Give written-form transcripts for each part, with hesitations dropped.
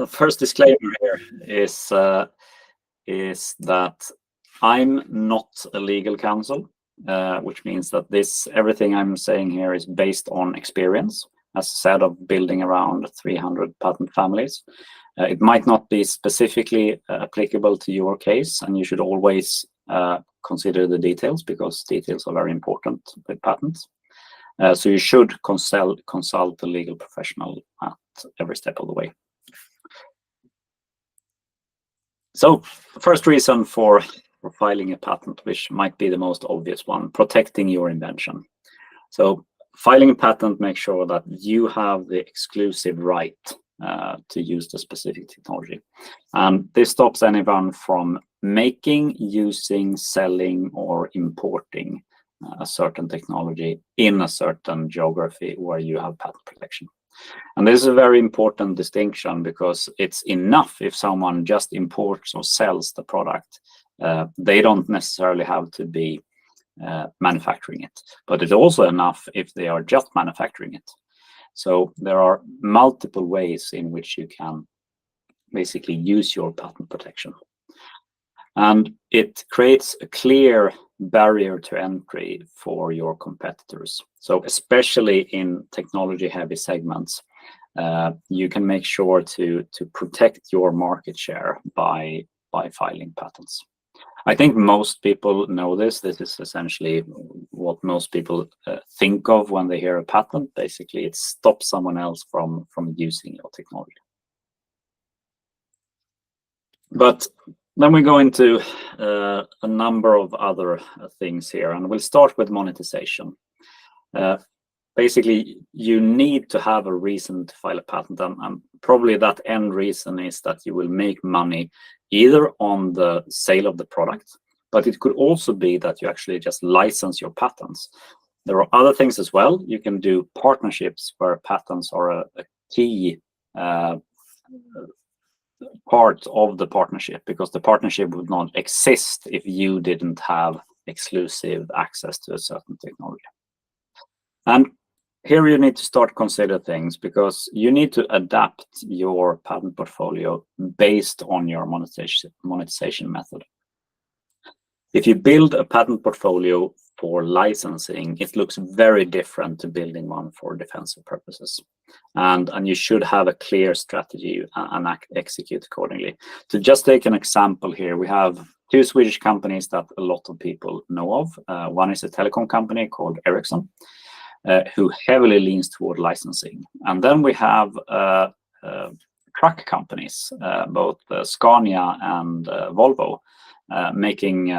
First disclaimer here is that I'm not a legal counsel, which means that everything I'm saying here is based on experience, as said, of building around 300 patent families. It might not be specifically applicable to your case, and you should always consider the details, because details are very important with patents. So you should consult a legal professional at every step of the way. So the first reason for filing a patent, which might be the most obvious one, protecting your invention. So filing a patent makes sure that you have the exclusive right to use the specific technology. And this stops anyone from making, using, selling, or importing a certain technology in a certain geography where you have patent protection. And this is a very important distinction, because it's enough if someone just imports or sells the product. They don't necessarily have to be manufacturing it, but it's also enough if they are just manufacturing it. So there are multiple ways in which you can basically use your patent protection. And it creates a clear barrier to entry for your competitors. So especially in technology-heavy segments, you can make sure to protect your market share by filing patents. I think most people know this. This is essentially what most people think of when they hear a patent. Basically, it stops someone else from using your technology. But then we go into a number of other things here, and we'll start with monetization. Basically, you need to have a reason to file a patent, and probably that end reason is that you will make money either on the sale of the product, but it could also be that you actually just license your patents. There are other things as well. You can do partnerships where patents are a key part of the partnership, because the partnership would not exist if you didn't have exclusive access to a certain technology. And here you need to start consider things, because you need to adapt your patent portfolio based on your monetization method. If you build a patent portfolio for licensing, it looks very different to building one for defensive purposes. And you should have a clear strategy and execute accordingly. To just take an example here, we have two Swedish companies that a lot of people know of. One is a telecom company called Ericsson, who heavily leans toward licensing. And then we have truck companies, both Scania and Volvo, making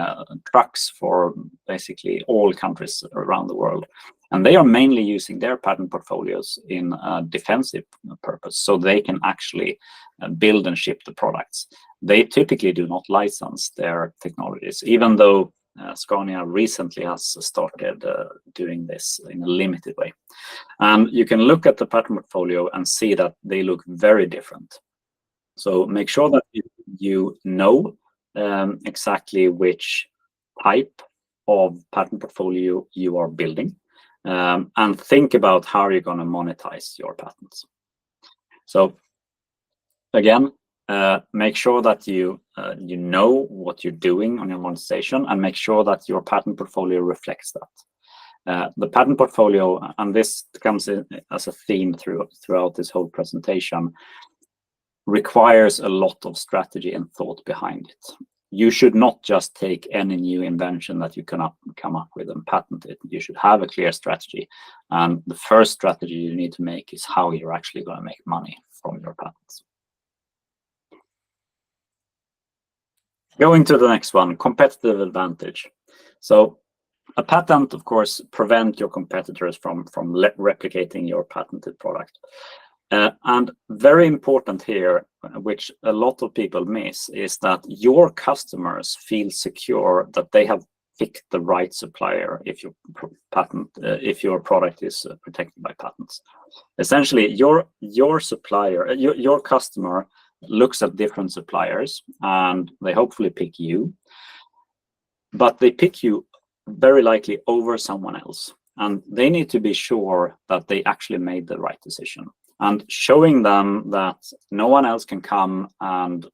trucks for basically all countries around the world. And they are mainly using their patent portfolios in a defensive purpose, so they can actually build and ship the products. They typically do not license their technologies, even though Scania recently has started doing this in a limited way. And you can look at the patent portfolio and see that they look very different. So make sure that you know exactly which type of patent portfolio you are building, and think about how you're going to monetize your patents. So again, make sure that you know what you're doing on your monetization, and make sure that your patent portfolio reflects that. The patent portfolio, and this comes in as a theme throughout this whole presentation, requires a lot of strategy and thought behind it. You should not just take any new invention that you come up with and patent it. You should have a clear strategy. And the first strategy you need to make is how you're actually going to make money from your patents. Going to the next one, competitive advantage. So a patent, of course, prevents your competitors from replicating your patented product. And very important here, which a lot of people miss, is that your customers feel secure that they have picked the right supplier if your product is protected by patents. Essentially, your supplier, your customer looks at different suppliers, and they hopefully pick you, but they pick you very likely over someone else, and they need to be sure that they actually made the right decision. and showing them that no one else can come and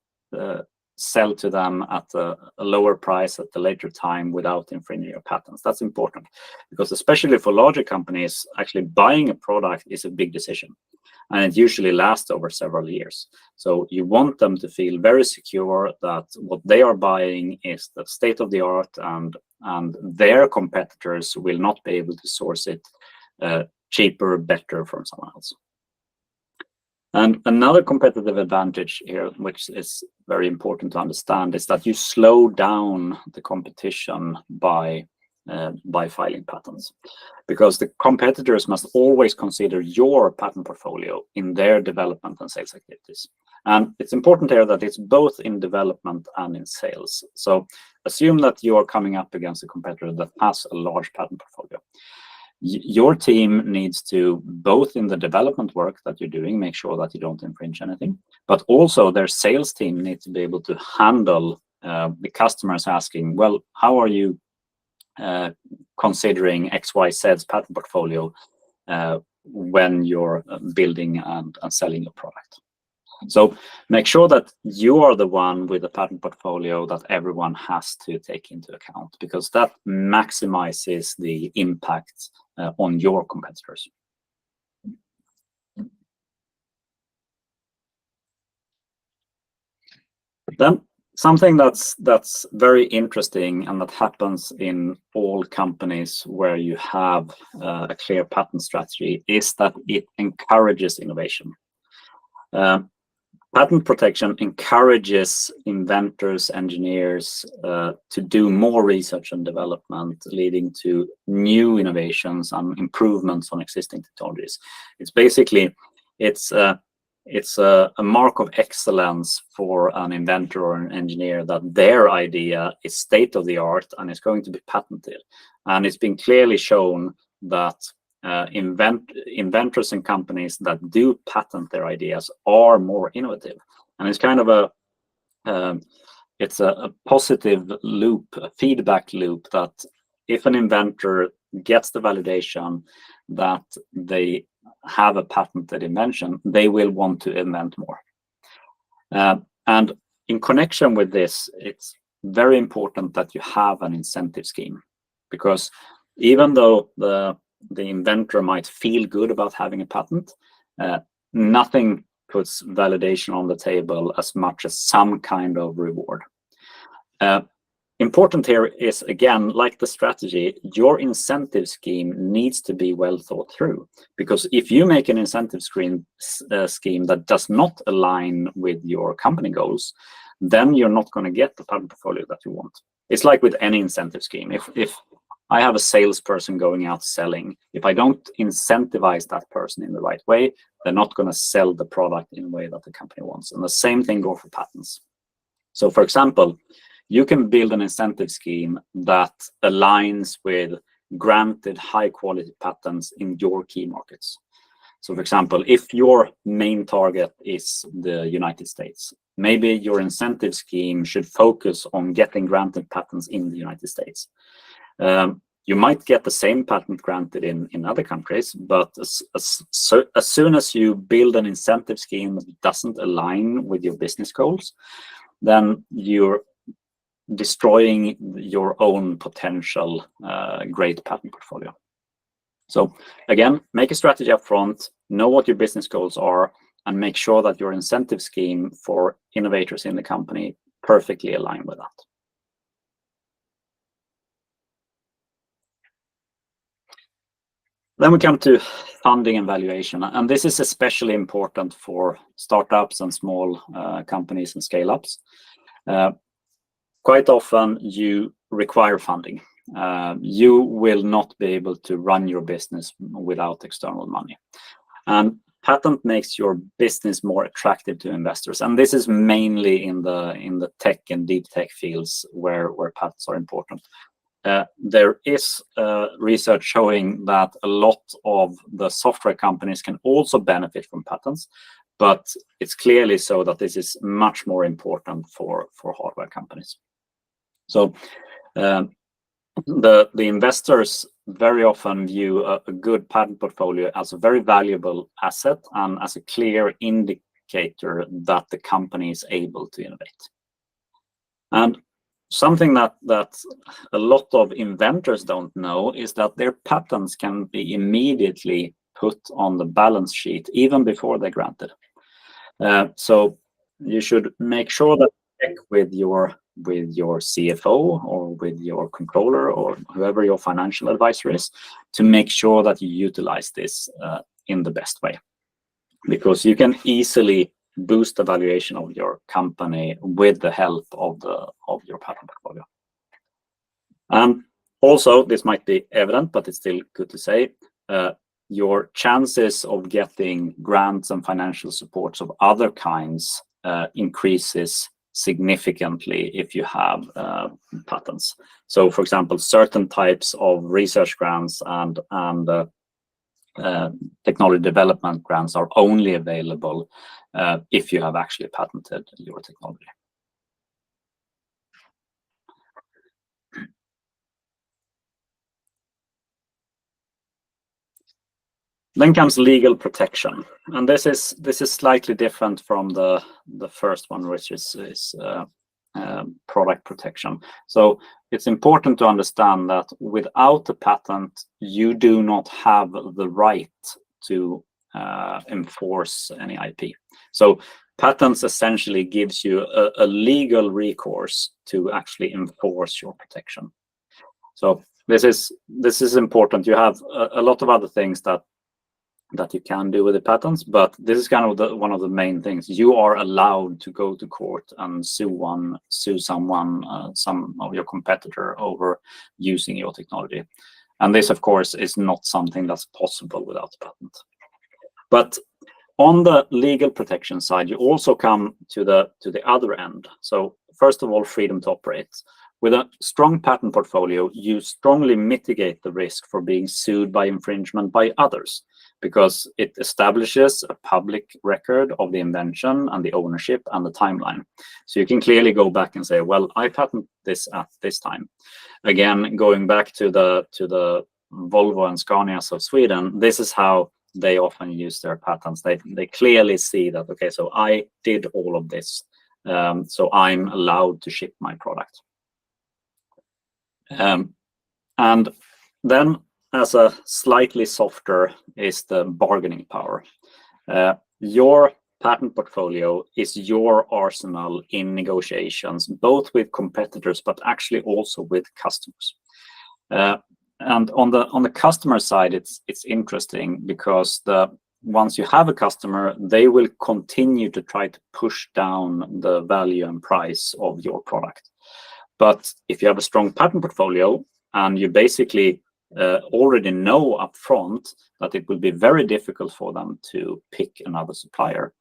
sell to them at a lower price at the later time without infringing your patents. That's important, because especially for larger companies, actually buying a product is a big decision, and it usually lasts over several years. So you want them to feel very secure that what they are buying is the state of the art, and their competitors will not be able to source it cheaper, better from someone else. And another competitive advantage here, which is very important to understand, is that you slow down the competition by filing patents, because the competitors must always consider your patent portfolio in their development and sales activities. And it's important here that it's both in development and in sales. So assume that you are coming up against a competitor that has a large patent portfolio. Your team needs to, both in the development work that you're doing, make sure that you don't infringe anything, but also their sales team needs to be able to handle the customers asking, well, how are you considering XYZ's patent portfolio when you're building and selling your product? So make sure that you are the one with a patent portfolio that everyone has to take into account, because that maximizes the impact on your competitors. Then something that's very interesting and that happens in all companies where you have a clear patent strategy is that it encourages innovation. Patent protection encourages inventors, engineers to do more research and development, leading to new innovations and improvements on existing technologies. It's basically, it's a mark of excellence for an inventor or an engineer that their idea is state of the art and is going to be patented. And it's been clearly shown that inventors and companies that do patent their ideas are more innovative. And it's kind of it's a positive loop, a feedback loop, that if an inventor gets the validation that they have a patented invention, they will want to invent more. And in connection with this, it's very important that you have an incentive scheme, because even though the inventor might feel good about having a patent, nothing puts validation on the table as much as some kind of reward. Important here is, again, like the strategy, your incentive scheme needs to be well thought through, because if you make an incentive scheme that does not align with your company goals, then you're not going to get the patent portfolio that you want. It's like with any incentive scheme. If I have a salesperson going out selling, if I don't incentivize that person in the right way, they're not going to sell the product in a way that the company wants. And the same thing goes for patents. So, for example, you can build an incentive scheme that aligns with granted high-quality patents in your key markets. So, for example, if your main target is the United States, maybe your incentive scheme should focus on getting granted patents in the United States. You might get the same patent granted in other countries, but as soon as you build an incentive scheme that doesn't align with your business goals, then you're destroying your own potential great patent portfolio. So again, make a strategy up front, know what your business goals are, and make sure that your incentive scheme for innovators in the company perfectly align with that. Then we come to funding and valuation, and this is especially important for startups and small companies and scale-ups. Quite often you require funding. You will not be able to run your business without external money. And patent makes your business more attractive to investors. And this is mainly in the tech and deep tech fields where patents are important. There is research showing that a lot of the software companies can also benefit from patents, but it's clearly so that this is much more important for hardware companies. So the investors very often view a good patent portfolio as a very valuable asset and as a clear indicator that the company is able to innovate. And something that a lot of inventors don't know is that their patents can be immediately put on the balance sheet even before they're granted. So you should make sure that you check with your CFO or with your controller or whoever your financial advisor is to make sure that you utilize this in the best way, because you can easily boost the valuation of your company with the help of your patent portfolio. And also, this might be evident, but it's still good to say, your chances of getting grants and financial supports of other kinds increases significantly if you have patents. So, for example, certain types of research grants and technology development grants are only available if you have actually patented your technology. Then comes legal protection, and this is slightly different from the first one, which is product protection. So it's important to understand that without a patent, you do not have the right to enforce any IP. So patents essentially gives you a legal recourse to actually enforce your protection. So this is important. You have a lot of other things that you can do with the patents, but this is kind of one of the main things. You are allowed to go to court and sue someone, some of your competitor, over using your technology. And this, of course, is not something that's possible without a patent. But on the legal protection side, you also come to the other end. So first of all, freedom to operate. With a strong patent portfolio, you strongly mitigate the risk for being sued by infringement by others, because it establishes a public record of the invention and the ownership and the timeline. So you can clearly go back and say, well, I patented this at this time. Again, going back to the Volvo and Scanias of Sweden, this is how they often use their patents. They clearly see that, okay, so I did all of this, so I'm allowed to ship my product. And then, as a slightly softer, is the bargaining power. Your patent portfolio is your arsenal in negotiations, both with competitors, but actually also with customers. And on the customer side, it's interesting because once you have a customer, they will continue to try to push down the value and price of your product. But if you have a strong patent portfolio and you basically already know upfront that it will be very difficult for them to pick another supplier,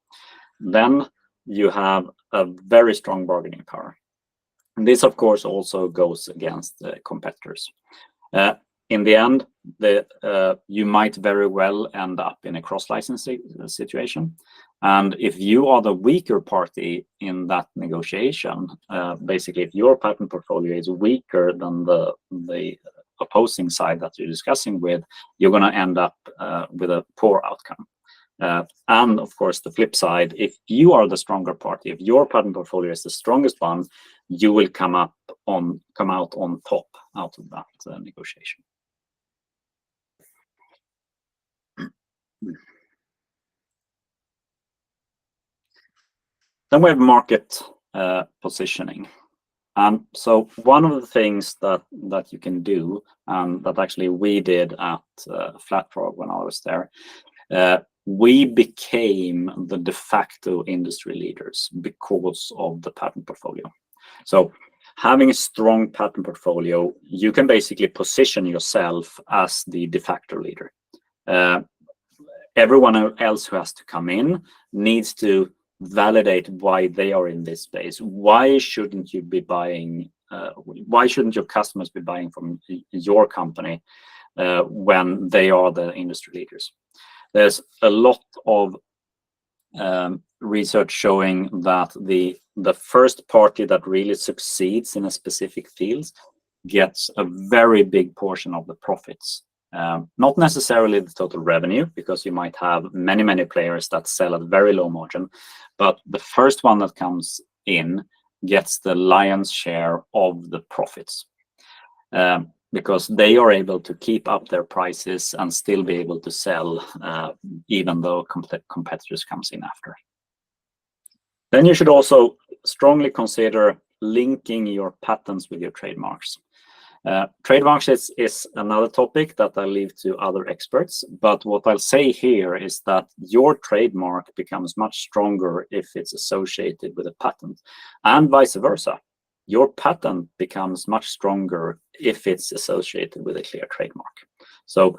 then you have a very strong bargaining power. And this, of course, also goes against competitors. In the end, you might very well end up in a cross-licensing situation. And if you are the weaker party in that negotiation, basically, if your patent portfolio is weaker than the opposing side that you're discussing with, you're going to end up with a poor outcome. And of course, the flip side, if you are the stronger party, if your patent portfolio is the strongest one, you will come out on top out of that negotiation. Then we have market positioning. And so one of the things that you can do, and that actually we did at Flatfrog when I was there, we became the de facto industry leaders because of the patent portfolio. So having a strong patent portfolio, you can basically position yourself as the de facto leader. Everyone else who has to come in needs to validate why they are in this space. Why shouldn't you be buying? Why shouldn't your customers be buying from your company when they are the industry leaders? There's a lot of research showing that the first party that really succeeds in a specific field gets a very big portion of the profits. Not necessarily the total revenue, because you might have many players that sell at very low margin, but the first one that comes in gets the lion's share of the profits, because they are able to keep up their prices and still be able to sell, even though competitors comes in after. Then you should also strongly consider linking your patents with your trademarks. Trademarks is another topic that I leave to other experts, but what I'll say here is that your trademark becomes much stronger if it's associated with a patent, and vice versa. Your patent becomes much stronger if it's associated with a clear trademark. So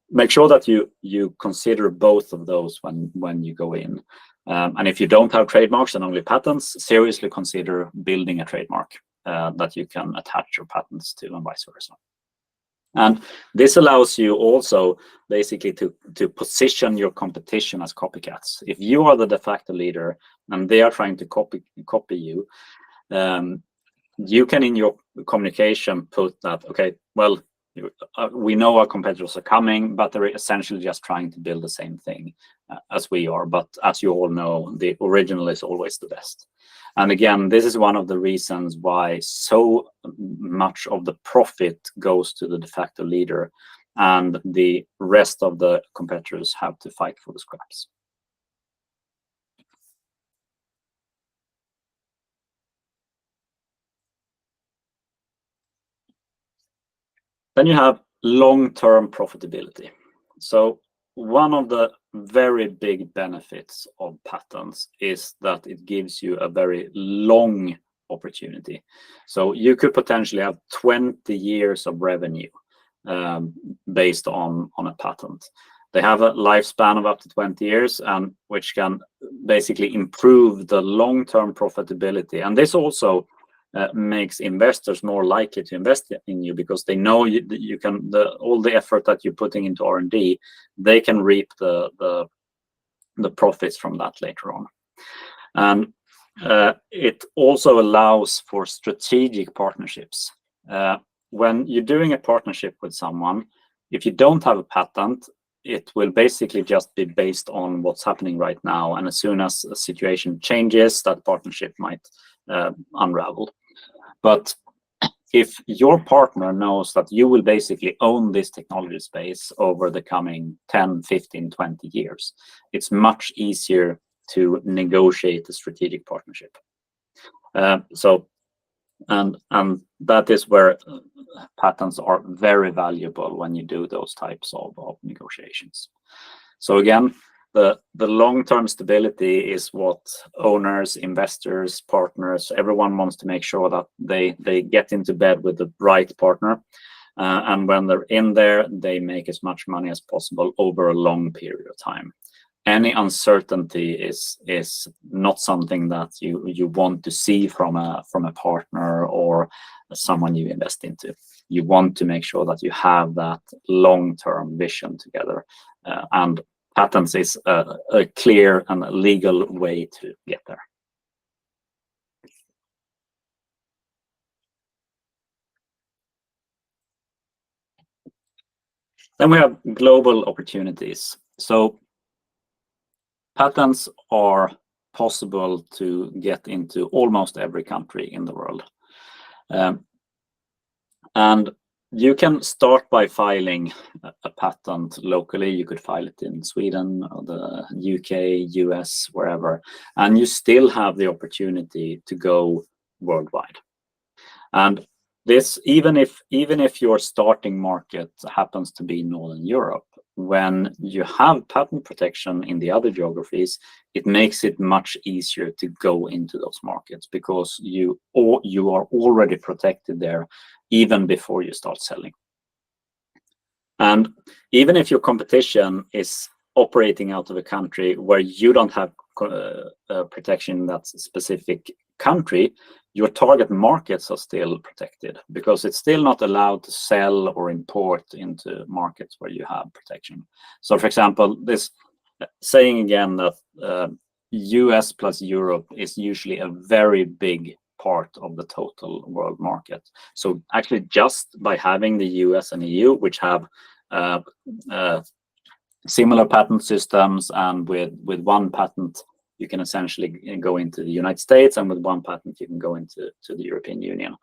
make sure that you consider both of those when you go in. And if you don't have trademarks and only patents, seriously consider building a trademark that you can attach your patents to, and vice versa. And this allows you also basically to position your competition as copycats. If you are the de facto leader and they are trying to copy you, you can in your communication put that, okay, well, we know our competitors are coming, but they're essentially just trying to build the same thing as we are. But as you all know, the original is always the best. And again, this is one of the reasons why so much of the profit goes to the de facto leader, and the rest of the competitors have to fight for the scraps. Then you have long-term profitability. So one of the very big benefits of patents is that it gives you a very long opportunity. So you could potentially have 20 years of revenue based on a patent. They have a lifespan of up to 20 years, and which can basically improve the long-term profitability. And this also makes investors more likely to invest in you, because they know you can, all the effort that you're putting into R&D, they can reap the profits from that later on. And it also allows for strategic partnerships. When you're doing a partnership with someone, if you don't have a patent, it will basically just be based on what's happening right now. And as soon as a situation changes, that partnership might unravel. But if your partner knows that you will basically own this technology space over the coming 10, 15, 20 years, it's much easier to negotiate a strategic partnership. And that is where patents are very valuable when you do those types of negotiations. So again, the long-term stability is what owners, investors, partners, everyone wants to make sure that they get into bed with the right partner. And when they're in there, they make as much money as possible over a long period of time. Any uncertainty is not something that you want to see from a partner or someone you invest into. You want to make sure that you have that long-term vision together. And patents is a clear and legal way to get there. Then we have global opportunities. So patents are possible to get into almost every country in the world. And you can start by filing a patent locally. You could file it in Sweden, or the UK, US, wherever, and you still have the opportunity to go worldwide. And this, even if your starting market happens to be Northern Europe, when you have patent protection in the other geographies, it makes it much easier to go into those markets, because you are already protected there even before you start selling. And even if your competition is operating out of a country where you don't have protection in that specific country, your target markets are still protected, because it's still not allowed to sell or import into markets where you have protection. So for example, this saying again that US plus Europe is usually a very big part of the total world market. So actually, just by having the US and EU, which have similar patent systems, and with one patent you can essentially go into the United States, and with one patent you can go into the European Union,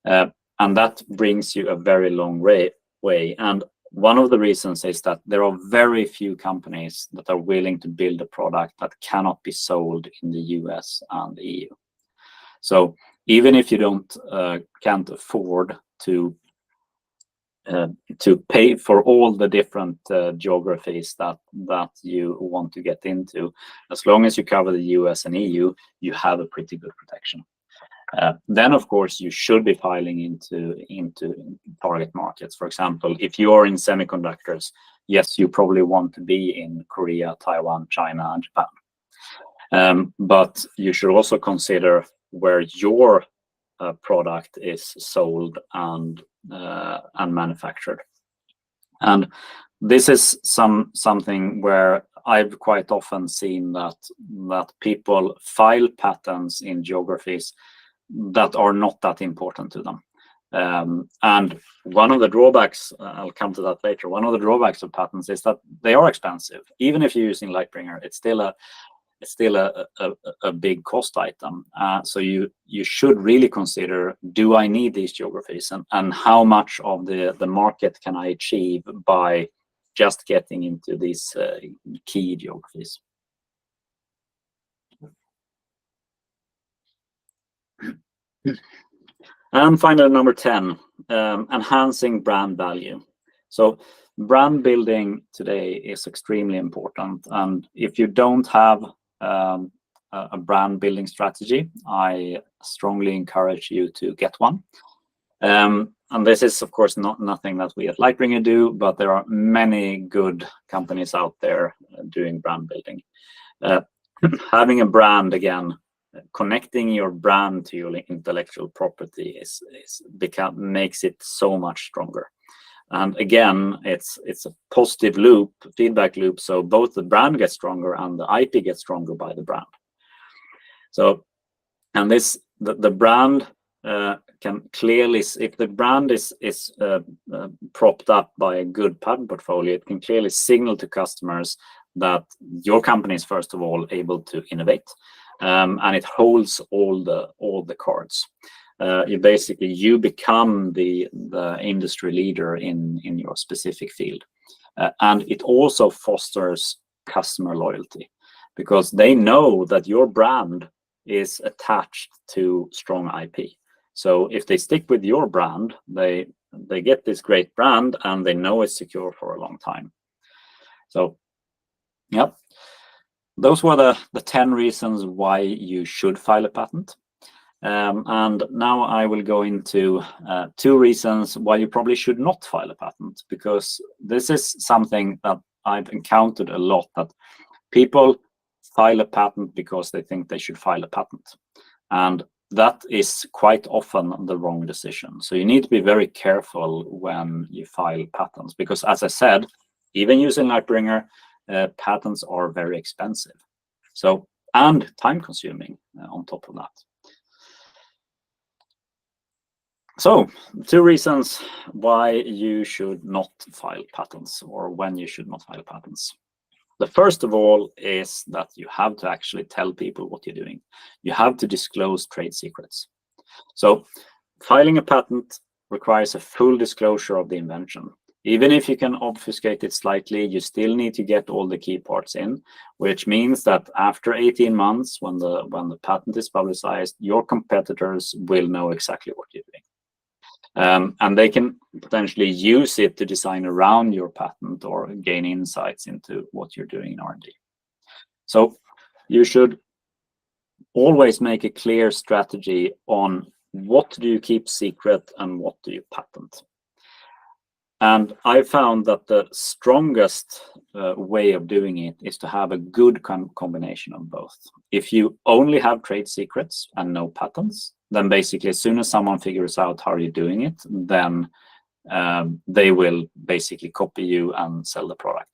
and that brings you a very long way. And one of the reasons is that there are very few companies that are willing to build a product that cannot be sold in the US and the EU. So even if you can't afford to pay for all the different geographies that you want to get into, as long as you cover the US and EU, you have a pretty good protection. Then, of course, you should be filing into target markets. For example, if you are in semiconductors, yes, you probably want to be in Korea, Taiwan, China, and Japan. But you should also consider where your product is sold and manufactured. And this is something where I've quite often seen that people file patents in geographies that are not that important to them. And one of the drawbacks, I'll come to that later, one of the drawbacks of patents is that they are expensive. Even if you're using Lightbringer, it's still a big cost item. So you should really consider, do I need these geographies, and how much of the market can I achieve by just getting into these key geographies. And finally, number 10, enhancing brand value. So brand building today is extremely important, and if you don't have a brand building strategy, I strongly encourage you to get one. And this is, of course, nothing that we at Lightbringer do, but there are many good companies out there doing brand building. Having a brand, again, connecting your brand to your intellectual property makes it so much stronger. And again, it's a positive loop, feedback loop. So both the brand gets stronger and the IP gets stronger by the brand. So, and the brand can clearly, if the brand is propped up by a good patent portfolio, it can clearly signal to customers that your company is, first of all, able to innovate, and it holds all the cards. You become the industry leader in your specific field, and it also fosters customer loyalty, because they know that your brand is attached to strong IP. So if they stick with your brand, they get this great brand, and they know it's secure for a long time. So, yeah, those were the 10 reasons why you should file a patent. And now I will go into 2 reasons why you probably should not file a patent, because this is something that I've encountered a lot, that people file a patent because they think they should file a patent. And that is quite often the wrong decision. So you need to be very careful when you file patents, because, as I said, even using Lightbringer, patents are very expensive. So, and time consuming on top of that. So, 2 reasons why you should not file patents, or when you should not file patents. The first of all is that you have to actually tell people what you're doing. You have to disclose trade secrets. So filing a patent requires a full disclosure of the invention. Even if you can obfuscate it slightly, you still need to get all the key parts in, which means that after 18 months, when the patent is publicized, your competitors will know exactly what you're doing. And they can potentially use it to design around your patent or gain insights into what you're doing in R&D. So you should always make a clear strategy on what do you keep secret and what do you patent. And I found that the strongest way of doing it is to have a good combination of both. If you only have trade secrets and no patents, then basically as soon as someone figures out how you're doing it, then they will basically copy you and sell the product.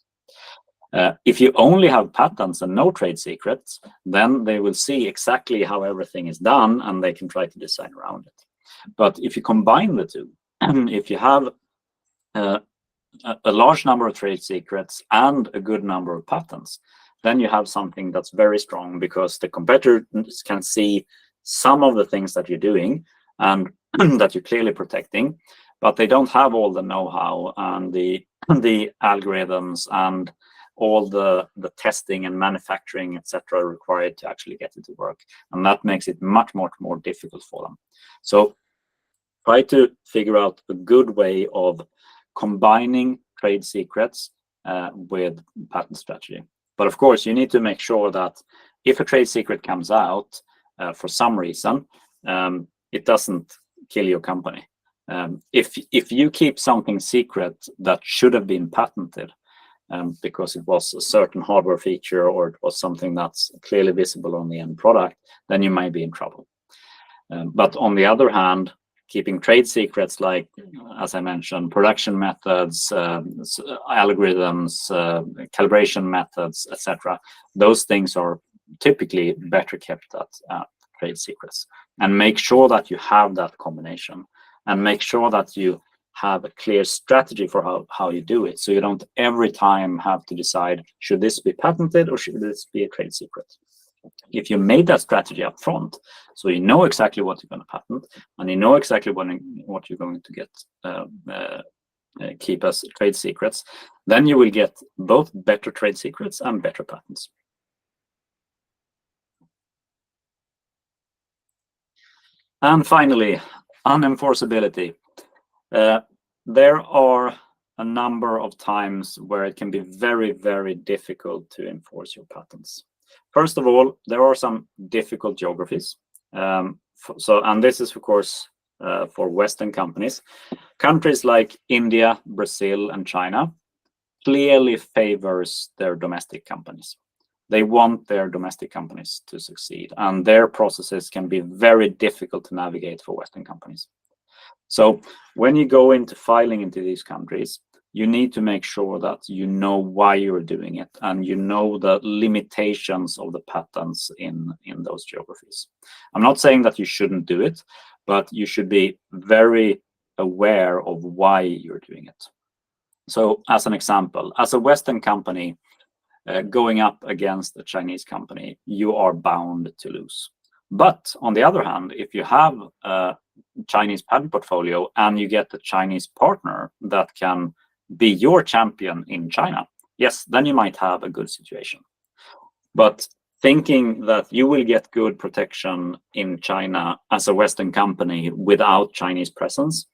If you only have patents and no trade secrets, then they will see exactly how everything is done and they can try to design around it. But if you combine the two, if you have a large number of trade secrets and a good number of patents, then you have something that's very strong, because the competitors can see some of the things that you're doing and that you're clearly protecting, but they don't have all the know-how and the algorithms and all the testing and manufacturing, etc., required to actually get it to work. And that makes it much, much more difficult for them. So try to figure out a good way of combining trade secrets with patent strategy. But of course, you need to make sure that if a trade secret comes out for some reason, it doesn't kill your company. If you keep something secret that should have been patented because it was a certain hardware feature or it was something that's clearly visible on the end product, then you might be in trouble. But on the other hand, keeping trade secrets like, as I mentioned, production methods, algorithms, calibration methods, etc., those things are typically better kept at trade secrets. And make sure that you have that combination, and make sure that you have a clear strategy for how you do it, so you don't every time have to decide, should this be patented or should this be a trade secret? If you made that strategy up front, so you know exactly what you're going to patent and you know exactly what you're going to get keep as trade secrets, then you will get both better trade secrets and better patents. And finally, unenforceability. There are a number of times where it can be very, very difficult to enforce your patents. First of all, there are some difficult geographies. And this is, of course, for Western companies. Countries like India, Brazil, and China clearly favors their domestic companies. They want their domestic companies to succeed, and their processes can be very difficult to navigate for Western companies. So when you go into filing into these countries, you need to make sure that you know why you're doing it and you know the limitations of the patents in those geographies. I'm not saying that you shouldn't do it, but you should be very aware of why you're doing it. So as an example, as a Western company going up against a Chinese company, you are bound to lose. But on the other hand, if you have a Chinese patent portfolio and you get a Chinese partner that can be your champion in China, yes, then you might have a good situation. But thinking that you will get good protection in China as a Western company without Chinese presence,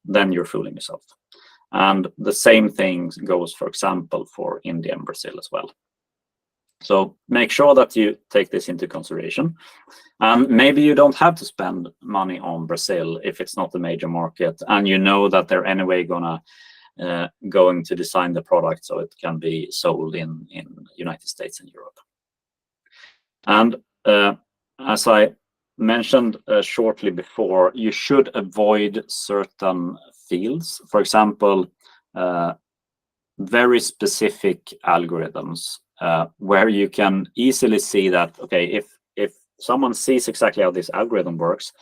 then you're fooling yourself. And the same thing goes, for example, for India and Brazil as well. So make sure that you take this into consideration. Maybe you don't have to spend money on Brazil if it's not a major market, and you know that they're anyway going to design the product so it can be sold in United States and Europe. And as I mentioned shortly before, you should avoid certain fields. For example, very specific algorithms where you can easily see that, okay, if someone sees exactly how this algorithm works,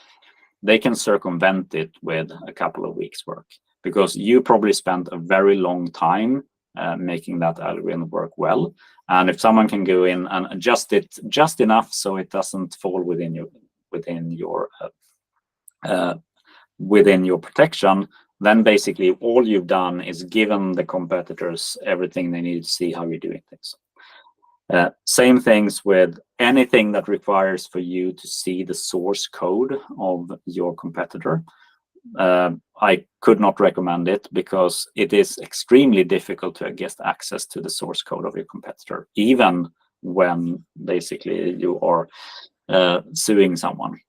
they can circumvent it with a couple of weeks work, because you probably spent a very long time making that algorithm work well. And if someone can go in and adjust it just enough so it doesn't fall within your protection, then basically all you've done is given the competitors everything they need to see how you're doing things. Same things with anything that requires for you to see the source code of your competitor. I could not recommend it, because it is extremely difficult to get access to the source code of your competitor, even when basically you are suing someone.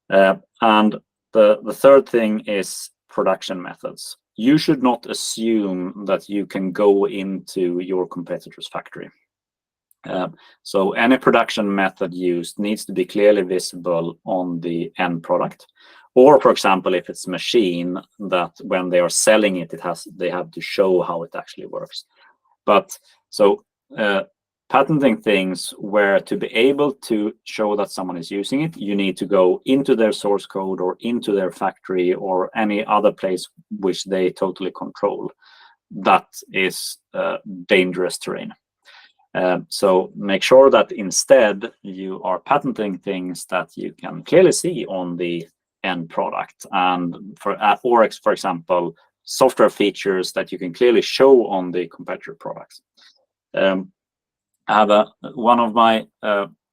And the third thing is production methods. You should not assume that you can go into your competitor's factory. So any production method used needs to be clearly visible on the end product. Or, for example, if it's a machine, that when they are selling it, they have to show how it actually works. But so patenting things where to be able to show that someone is using it, you need to go into their source code or into their factory or any other place which they totally control. That is dangerous terrain. So make sure that instead you are patenting things that you can clearly see on the end product, and for example, software features that you can clearly show on the competitor products. I have one of my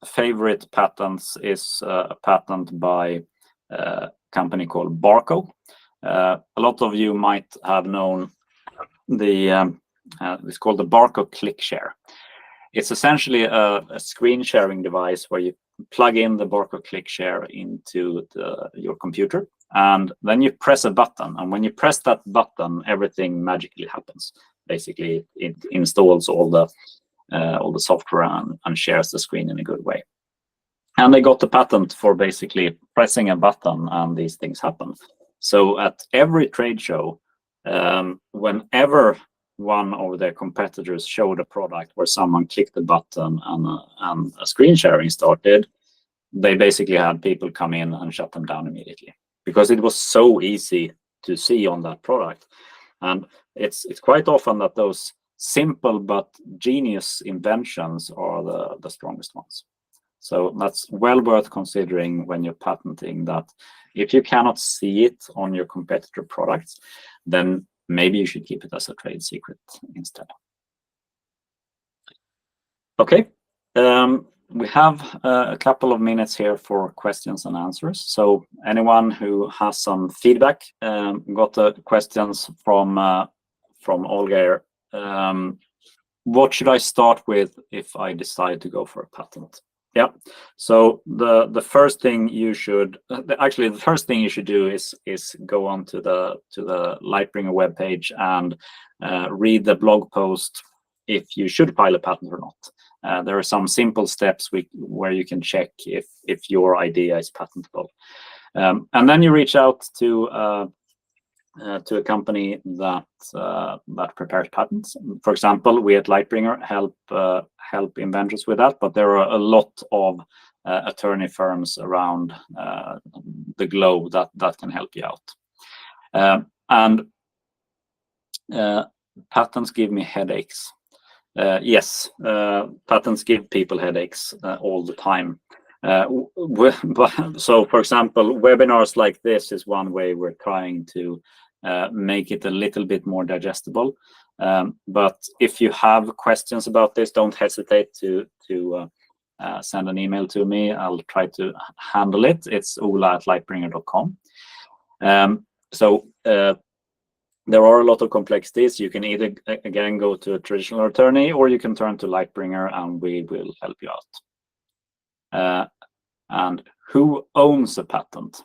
favorite patents is a patent by a company called Barco. A lot of you might have known it's called the Barco Click Share. It's essentially a screen sharing device where you plug in the Barco Click Share into your computer, and then you press a button. And when you press that button, everything magically happens. Basically, it installs all the software and shares the screen in a good way. And they got the patent for basically pressing a button and these things happen. So at every trade show, whenever one of their competitors showed a product where someone clicked the button and a screen sharing started, they basically had people come in and shut them down immediately, because it was so easy to see on that product. And it's quite often that those simple but genius inventions are the strongest ones. So that's well worth considering when you're patenting, that if you cannot see it on your competitor products, then maybe you should keep it as a trade secret instead. Okay, we have a couple of minutes here for questions and answers. So anyone who has some feedback, got the questions from Olga. What should I start with if I decide to go for a patent? Yeah. So the first thing you should do is go on to the Lightbringer webpage and read the blog post if you should file a patent or not. There are some simple steps where you can check if your idea is patentable, and then you reach out to a company that prepares patents. For example, we at Lightbringer help inventors with that, but there are a lot of attorney firms around the globe that can help you out. And patents give me headaches. Yes, patents give people headaches all the time. So, for example, webinars like this is one way we're trying to make it a little bit more digestible. But if you have questions about this, don't hesitate to send an email to me. I'll try to handle it. It's ola@lightbringer.com. So there are a lot of complexities. You can either, again, go to a traditional attorney, or you can turn to Lightbringer and we will help you out. And who owns a patent?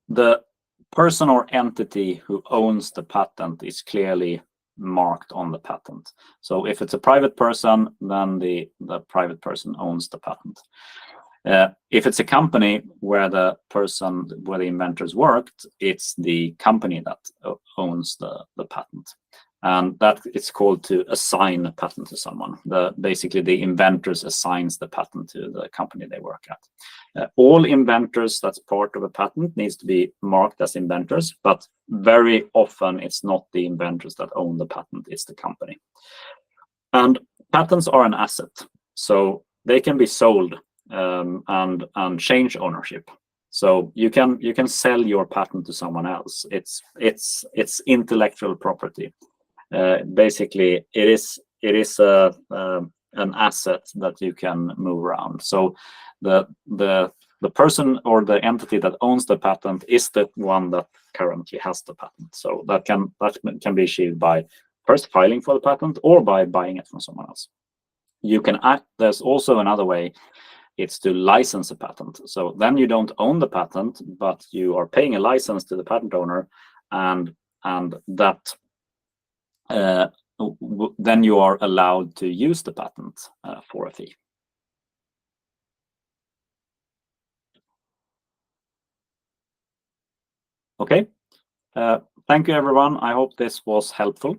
The person or entity who owns the patent is clearly marked on the patent. So if it's a private person, then the private person owns the patent. If it's a company where the inventors worked, it's the company that owns the patent. And that it's called to assign a patent to someone. Basically, the inventors assigns the patent to the company they work at. All inventors that's part of a patent needs to be marked as inventors, but very often it's not the inventors that own the patent, it's the company. And patents are an asset, so they can be sold and change ownership. So you can sell your patent to someone else. It's intellectual property. Basically, it is an asset that you can move around. So the person or the entity that owns the patent is the one that currently has the patent. So that can be achieved by first filing for the patent or by buying it from someone else. There's also another way. It's to license a patent. So then you don't own the patent, but you are paying a license to the patent owner, and that then you are allowed to use the patent for a fee. Okay. Thank you, everyone. I hope this was helpful.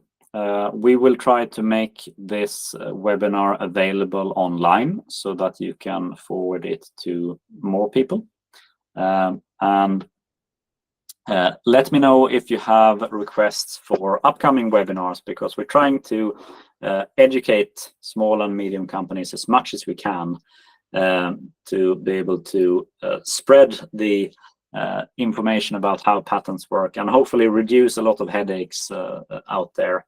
we will try to make this webinar available online so that you can forward it to more people. And let me know if you have requests for upcoming webinars, because we're trying to educate small and medium companies as much as we can to be able to spread the information about how patents work and hopefully reduce a lot of headaches out there.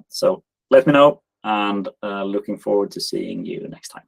So let me know, and looking forward to seeing you next time.